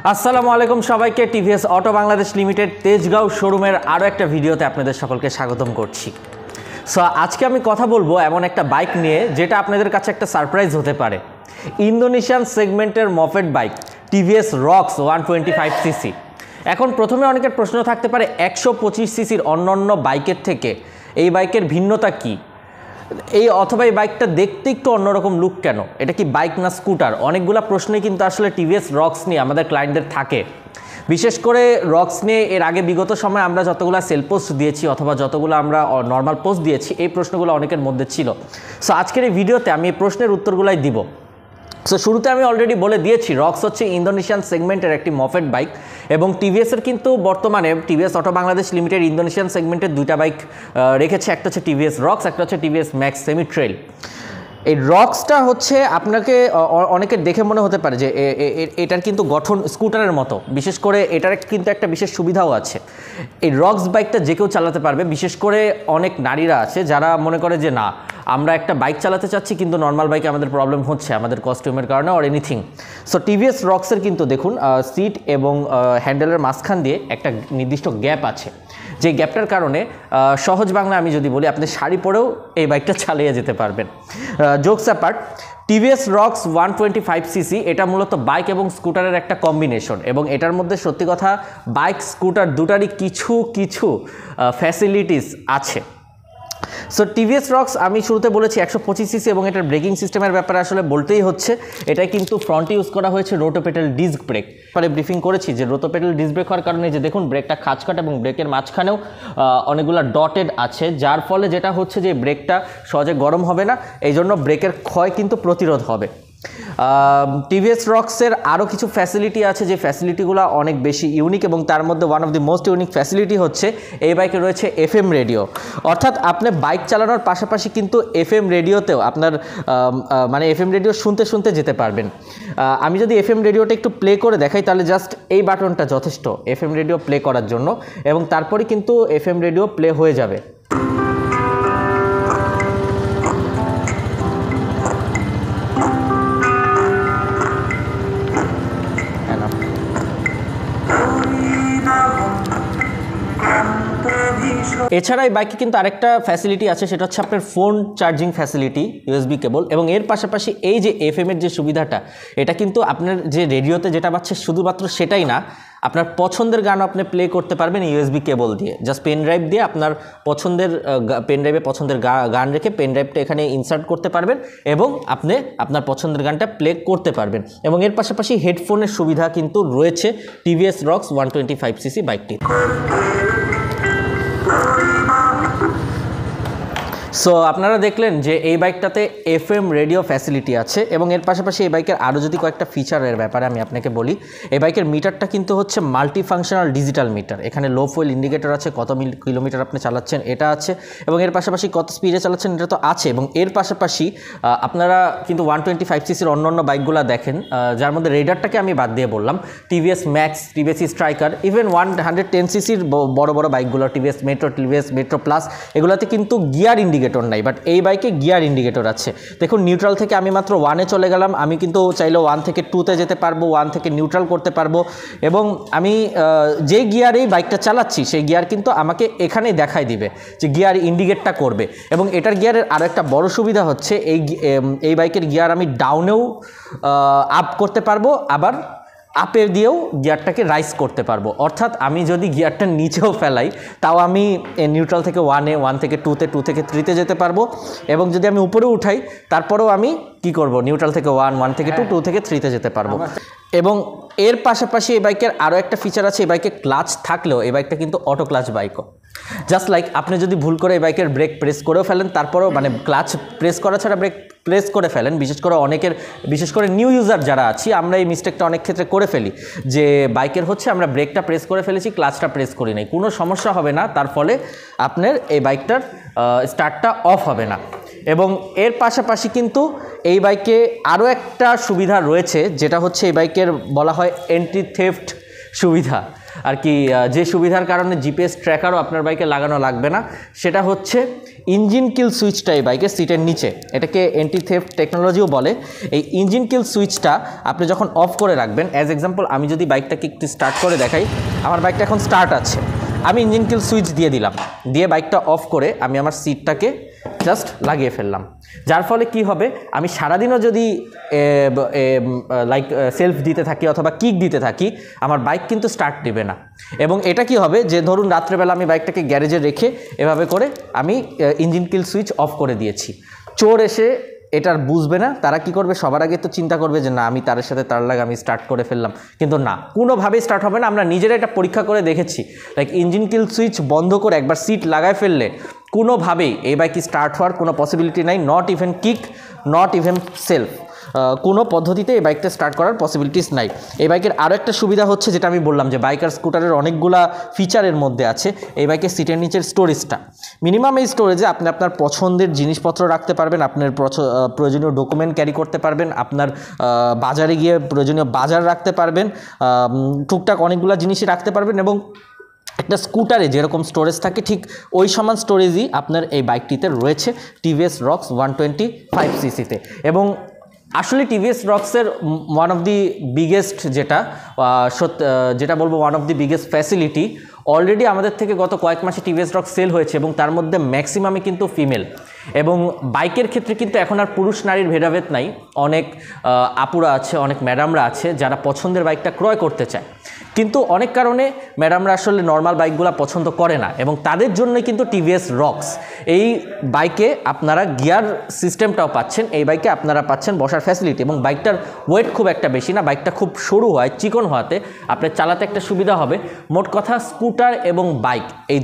আসসালামু আলাইকুম সবাইকে TVS auto Bangladesh limited Tejgaon শোরুমের আরও একটা ভিডিওতে আপনাদের সকলকে স্বাগতম করছি। সো আজকে আমি কথা বলবো এমন একটা বাইক নিয়ে যেটা আপনাদের কাছে একটা সারপ্রাইজ হতে পারে। ইন্দোনেশিয়ান সেগমেন্টের মফেট বাইক টিভিএস রক্স 125cc। এখন প্রথমে অনেকের প্রশ্ন থাকতে পারে 125cc অন্যান্য বাইকের থেকে এই বাইকের ভিন্নতা কী, অথবা এই বাইকটা দেখতে একটু অন্যরকম লুক কেন, এটা কি বাইক না স্কুটার? অনেকগুলো প্রশ্নই কিন্তু আসলে টিভিএস রক্স নিয়ে আমাদের ক্লায়েন্টদের থাকে। বিশেষ করে রক্স নিয়ে এর আগে বিগত সময় আমরা যতগুলো সেল পোস্ট দিয়েছি অথবা যতগুলো আমরা নর্মাল পোস্ট দিয়েছি, এই প্রশ্নগুলো অনেকের মধ্যে ছিল। সো আজকের এই ভিডিওতে আমি এই প্রশ্নের উত্তরগুলাই দিব। সো শুরুতে আমি অলরেডি বলে দিয়েছি, রক্স হচ্ছে ইন্দোনেশিয়ান সেগমেন্টের একটি মফেট বাইক এবং টিভিএসের কিন্তু বর্তমানে TVS auto Bangladesh limited Indonesian সেগমেন্টের দুইটা বাইক রেখেছে, একটা হচ্ছে টিভিএস রক্স, একটা হচ্ছে টিভিএস ম্যাক্স সেমি ট্রেল। এই রক্সটা হচ্ছে আপনাকে অনেকের দেখে মনে হতে পারে যে এটার কিন্তু গঠন স্কুটারের মতো, বিশেষ করে এটার কিন্তু একটা বিশেষ সুবিধাও আছে। এই রক্স বাইকটা যে কেউ চালাতে পারবে, বিশেষ করে অনেক নারীরা আছে যারা মনে করে যে না, আমরা একটা বাইক চালাতে চাচ্ছি কিন্তু নর্মাল বাইকে আমাদের প্রবলেম হচ্ছে আমাদের কস্টিউমের কারণে অর এনিথিং। সো টিভিএস রক্সের কিন্তু দেখুন সিট এবং হ্যান্ডেলের মাঝখান দিয়ে একটা নির্দিষ্ট গ্যাপ আছে, যে গ্যাপটার কারণে সহজ বাংলা আমি যদি বলি, আপনি শাড়ি পরেও এই বাইকটা চালিয়ে যেতে পারবেন। Jokes apart, TVS rocks 125cc এটা মূলত বাইক এবং স্কুটারের একটা কম্বিনেশন এবং এটার মধ্যে সত্যি কথা বাইক স্কুটার দুটারই কিছু কিছু ফ্যাসিলিটিস আছে। সো টিভিএস রক্স আমি শুরুতে বলেছি 125cc এবং এটার ব্রেকিং সিস্টেমের ব্যাপারে আসলে বলতেই হচ্ছে, এটাই কিন্তু ফ্রন্টে ইউজ করা হয়েছে রোটোপেডাল ডিস্ক ব্রেক। পরে ব্রিফিং করেছি যে রোটোপেডাল ডিস্ক ব্রেক হওয়ার কারণে যে দেখুন ব্রেকটা খাঁজকাট এবং ব্রেকের মাঝখানেও অনেকগুলো ডটেড আছে, যার ফলে যেটা হচ্ছে যে ব্রেকটা সহজে গরম হবে না, এই জন্য ব্রেকের ক্ষয় কিন্তু প্রতিরোধ হবে। টিভিএস রক্সের আরও কিছু ফ্যাসিলিটি আছে, যে ফ্যাসিলিটিগুলো অনেক বেশি ইউনিক এবং তার মধ্যে one of the most unique facility হচ্ছে এই বাইকে রয়েছে এফএম রেডিও। অর্থাৎ আপনি বাইক চালানোর পাশাপাশি কিন্তু এফএম রেডিওতেও আপনার মানে এফএম রেডিও শুনতে শুনতে যেতে পারবেন। আমি যদি এফএম রেডিওটা একটু প্লে করে দেখাই, তাহলে জাস্ট এই বাটনটা যথেষ্ট এফএম রেডিও প্লে করার জন্য এবং তারপরে কিন্তু এফএম রেডিও প্লে হয়ে যাবে। এছাড়া এই বাইকে কিন্তু আরেকটা ফ্যাসিলিটি আছে, সেটা হচ্ছে আপনার ফোন চার্জিং ফ্যাসিলিটি, ইউএসবি কেবল, এবং এর পাশাপাশি এই যে এফএমের যে সুবিধাটা, এটা কিন্তু আপনার যে রেডিওতে যেটা পাচ্ছে শুধুমাত্র সেটাই না, আপনার পছন্দের গান আপনি প্লে করতে পারবেন ইউএসবি কেবল দিয়ে। জাস্ট পেন ড্রাইভ দিয়ে আপনার পছন্দের পেন ড্রাইভে পছন্দের গান রেখে পেন ড্রাইভটা এখানে ইনসার্ট করতে পারবেন এবং আপনি আপনার পছন্দের গানটা প্লে করতে পারবেন। এবং এর পাশাপাশি হেডফোনের সুবিধা কিন্তু রয়েছে টিভিএস রক্স 125cc বাইকটি। সো আপনারা দেখলেন যে এই বাইকটাতে এফএম রেডিও ফ্যাসিলিটি আছে এবং এর পাশাপাশি এই বাইকের আরও যদি কয়েকটা ফিচারের ব্যাপারে আমি আপনাকে বলি, এই বাইকের মিটারটা কিন্তু হচ্ছে মাল্টি ফাংশনাল ডিজিটাল মিটার। এখানে লো ফুয়েল ইন্ডিকেটর আছে, কত কিলোমিটার আপনি চালাচ্ছেন এটা আছে, এবং এর পাশাপাশি কত স্পিডে চালাচ্ছেন এটা তো আছে। এবং এর পাশাপাশি আপনারা কিন্তু 125cc অন্যান্য বাইকগুলো দেখেন, যার মধ্যে রেডারটাকে আমি বাদ দিয়ে বললাম, TVS max, TVS striker, even 110cc বড় বড় বাইকগুলো টিভিএস মেট্রো প্লাস, এগুলোতে কিন্তু গিয়ার ইন্ডিকেটর নাই, বাট এই বাইকে গিয়ার ইন্ডিকেটর আছে। দেখুন নিউট্রাল থেকে আমি মাত্র 1-এ চলে গেলাম, আমি কিন্তু চাইলে 1 থেকে 2-তে যেতে পারবো, 1 থেকে নিউট্রাল করতে পারবো, এবং আমি যে গিয়ারেই বাইকটা চালাচ্ছি সেই গিয়ার কিন্তু আমাকে এখানেই দেখাই দিবে যে গিয়ার ইন্ডিকেটটা করবে। এবং এটার গিয়ারের আরও একটা বড় সুবিধা হচ্ছে এই বাইকের গিয়ার আমি ডাউনেও আপ করতে পারবো, আবার আপের দিয়েও গিয়ারটাকে রাইজ করতে পারবো। অর্থাৎ আমি যদি গিয়ারটা নিচেও ফেলাই তাও আমি নিউট্রাল থেকে 1-এ, 1 থেকে 2-তে, 2 থেকে 3-তে যেতে পারবো, এবং যদি আমি উপরেও উঠাই তারপরেও আমি কি করব, নিউট্রাল থেকে 1, 1 থেকে 2, 2 থেকে 3-তে যেতে পারবো। এবং এর পাশাপাশি এই বাইকের আরও একটা ফিচার আছে, এই বাইকে ক্লাচ থাকলেও এই বাইকটা কিন্তু অটো ক্লাচ বাইকও। জাস্ট লাইক আপনি যদি ভুল করে এই বাইকের ব্রেক প্রেস করেও ফেলেন, তারপরেও মানে ক্লাচ প্রেস করা ছাড়া ব্রেক প্রেস করে ফেলেন, বিশেষ করে নিউ ইউজার যারা আছি আমরা এই মিস্টেকটা অনেক ক্ষেত্রে করে ফেলি, যে বাইকের হচ্ছে আমরা ব্রেকটা প্রেস করে ফেলেছি, ক্লাচটা প্রেস করি নাই, কোনো সমস্যা হবে না, তার ফলে আপনার এই বাইকটার স্টার্টটা অফ হবে না। এবং এর পাশাপাশি কিন্তু এই বাইকে আরও একটা সুবিধা রয়েছে, যেটা হচ্ছে এই বাইকের বলা হয় অ্যান্টি থেফট সুবিধা। আর কি যে সুবিধার কারণে জিপিএস ট্র্যাকারও আপনার বাইকে লাগানো লাগবে না, সেটা হচ্ছে ইঞ্জিন কিল সুইচটা এই বাইকের সিটের নিচে, এটাকে অ্যান্টি থেফট টেকনোলজিও বলে। এই ইঞ্জিন কিল সুইচটা আপনি যখন অফ করে রাখবেন, অ্যাজ এক্সাম্পল আমি যদি বাইকটাকে একটু স্টার্ট করে দেখাই, আমার বাইকটা এখন স্টার্ট আছে, আমি ইঞ্জিন কিল সুইচ দিয়ে দিলাম, দিয়ে বাইকটা অফ করে আমি আমার সিটটাকে জাস্ট লাগিয়ে ফেললাম। যার ফলে কি হবে, আমি সারাদিনও যদি লাইক সেলফ দিতে থাকি অথবা কিক দিতে থাকি, আমার বাইক কিন্তু স্টার্ট নেবে না। এবং এটা কি হবে যে ধরুন রাত্রেবেলা আমি বাইকটাকে গ্যারেজে রেখে এভাবে করে আমি ইঞ্জিন কিল সুইচ অফ করে দিয়েছি, চোর এসে এটার বুঝবে না, তারা কি করবে, সবার আগে তো চিন্তা করবে যে না আমি তারের সাথে তার লাগে আমি স্টার্ট করে ফেললাম, কিন্তু না, কোনোভাবেই স্টার্ট হবে না। আমরা নিজেরা এটা পরীক্ষা করে দেখেছি, লাইক ইঞ্জিন কিল সুইচ বন্ধ করে একবার সিট লাগায় ফেললে কোনোভাবেই এই বাইক স্টার্ট হওয়ার কোনো পসিবিলিটি নাই, not even kick, not even self, কোনো পদ্ধতিতে এই বাইকটা স্টার্ট করার পসিবিলিটিস নাই। এই বাইকের আরও একটা সুবিধা হচ্ছে, যেটা আমি বললাম যে বাইকার স্কুটারের অনেকগুলা ফিচারের মধ্যে আছে এই বাইকের সিটের নিচের স্টোরেজটা। মিনিমাম এই স্টোরেজে আপনি আপনার পছন্দের জিনিসপত্র রাখতে পারবেন, আপনার প্রয়োজনীয় ডকুমেন্ট ক্যারি করতে পারবেন, আপনার বাজারে গিয়ে প্রয়োজনীয় বাজার রাখতে পারবেন, টুকটাক অনেকগুলো জিনিসই রাখতে পারবেন। এবং একটা স্কুটারে যেরকম স্টোরেজ থাকে ঠিক ওই সমান স্টোরেজই আপনার এই বাইকটিতে রয়েছে টিভিএস রক্স 125 সিসিতে। এবং আসলে টিভিএস রক্সের ওয়ান অফ দি বিগেস্ট যেটা বলবো one of the biggest facility, already আমাদের থেকে গত কয়েক মাসে টিভিএস রক্স সেল হয়েছে এবং তার মধ্যে ম্যাক্সিমামই কিন্তু ফিমেল। এবং বাইকের ক্ষেত্রে কিন্তু এখন আর পুরুষ নারীর ভেদাভেদ নাই, অনেক আপুরা আছে, অনেক ম্যাডামরা আছে যারা পছন্দের বাইকটা ক্রয় করতে চায়, কিন্তু অনেক কারণে ম্যাডামরা আসলে নর্মাল বাইকগুলো পছন্দ করে না, এবং তাদের জন্যই কিন্তু টিভিএস রক্স। এই বাইকে আপনারা গিয়ার সিস্টেমটাও পাচ্ছেন, এই বাইকে আপনারা পাচ্ছেন বসার ফ্যাসিলিটি, এবং বাইকটার ওয়েট খুব একটা বেশি না, বাইকটা খুব সরু হয়, চিকন হওয়াতে আপনার চালাতে একটা সুবিধা হবে। মোট কথা স্কুটার এবং বাইক এই